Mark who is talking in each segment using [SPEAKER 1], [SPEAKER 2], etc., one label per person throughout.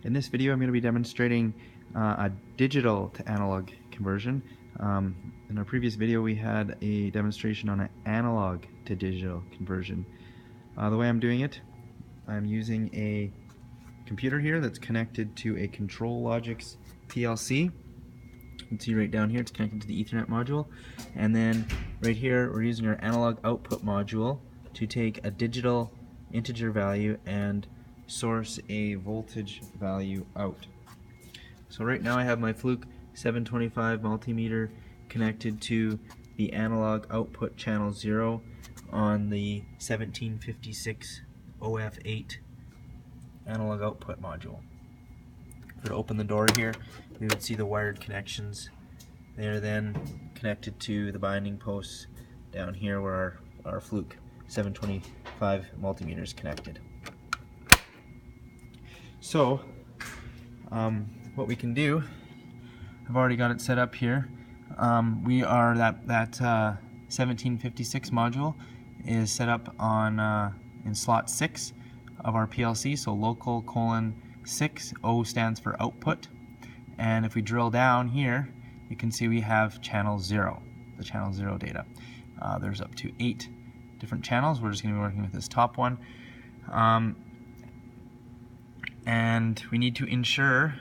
[SPEAKER 1] In this video I'm going to be demonstrating a digital to analog conversion. In our previous video we had a demonstration on an analog to digital conversion. The way I'm doing it, I'm using a computer here that's connected to a ControlLogix PLC. You can see right down here it's connected to the Ethernet module, and then right here we're using our analog output module to take a digital integer value and source a voltage value out. So right now I have my Fluke 725 multimeter connected to the analog output channel 0 on the 1756 OF8 analog output module. If we open the door here, we would see the wired connections. They are then connected to the binding posts down here where our Fluke 725 multimeter is connected. So what we can do, I've already got it set up here. We are that 1756 module is set up on in slot 6 of our PLC, so local :6, O stands for output, and if we drill down here you can see we have channel 0, the channel 0 data. There's up to 8 different channels. We're just going to be working with this top one, and we need to ensure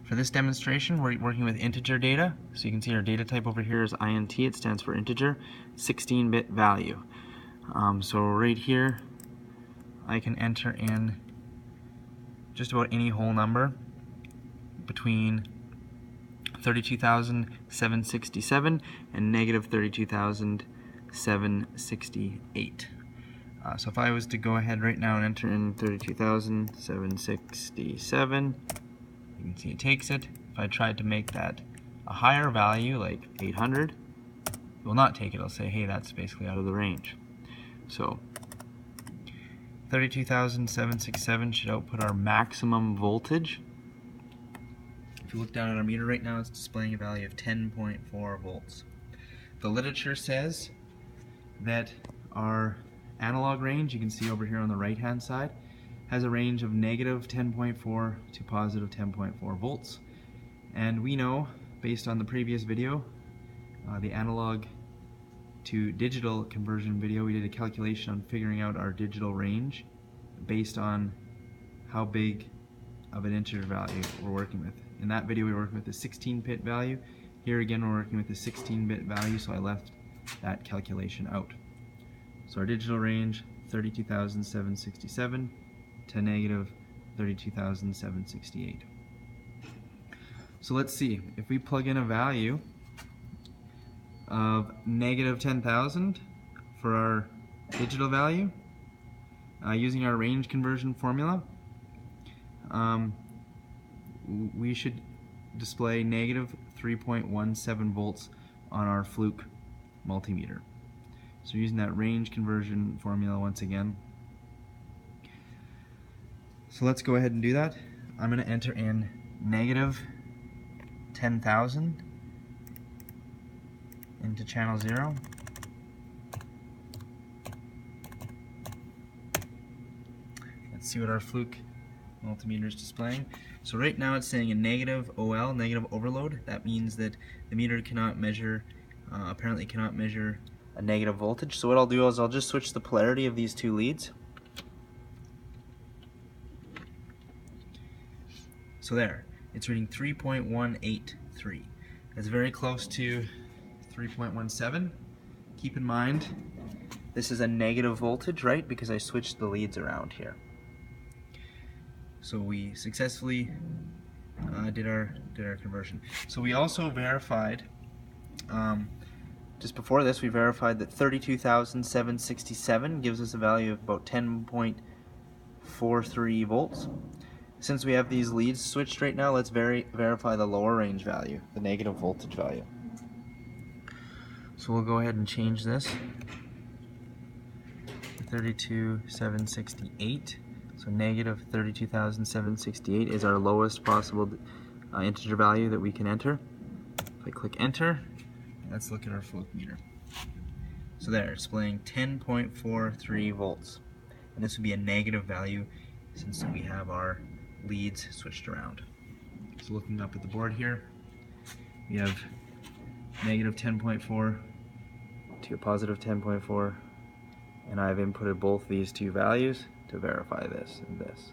[SPEAKER 1] for this demonstration we're working with integer data. So you can see our data type over here is INT, it stands for integer, 16-bit value. So right here I can enter in just about any whole number between 32,767 and negative 32,768. So if I was to go ahead right now and enter in 32,767, you can see it takes it. If I tried to make that a higher value, like 800, it will not take it. It'll say, hey, that's basically out of the range. So 32,767 should output our maximum voltage. If you look down at our meter right now, it's displaying a value of 10.4 volts. The literature says that our analog range, you can see over here on the right hand side, has a range of negative 10.4 to positive 10.4 volts. And we know, based on the previous video, the analog to digital conversion video, we did a calculation on figuring out our digital range based on how big of an integer value we're working with. In that video we were working with a 16-bit value. Here again we're working with a 16-bit value, so I left that calculation out. So our digital range, 32,767 to negative 32,768. So let's see, if we plug in a value of negative 10,000 for our digital value, using our range conversion formula, we should display negative 3.17 volts on our Fluke multimeter. So using that range conversion formula once again. So let's go ahead and do that. I'm going to enter in negative 10,000 into channel 0. Let's see what our Fluke multimeter is displaying. So right now it's saying a negative OL, negative overload. That means that the meter cannot measure, apparently cannot measure a negative voltage. So what I'll do is I'll just switch the polarity of these two leads. So there, it's reading 3.183. That's very close to 3.17. Keep in mind, this is a negative voltage, right? Because I switched the leads around here. So we successfully did our conversion. So we also verified, just before this, we verified that 32,767 gives us a value of about 10.43 volts. Since we have these leads switched right now, let's verify the lower range value, the negative voltage value. So we'll go ahead and change this to 32,768. So negative 32,768 is our lowest possible integer value that we can enter. If I click enter, let's look at our Fluke meter. So there, it's displaying 10.43 volts. And this would be a negative value since we have our leads switched around. So looking up at the board here, we have negative 10.4 to positive 10.4, and I've inputted both these two values to verify this and this.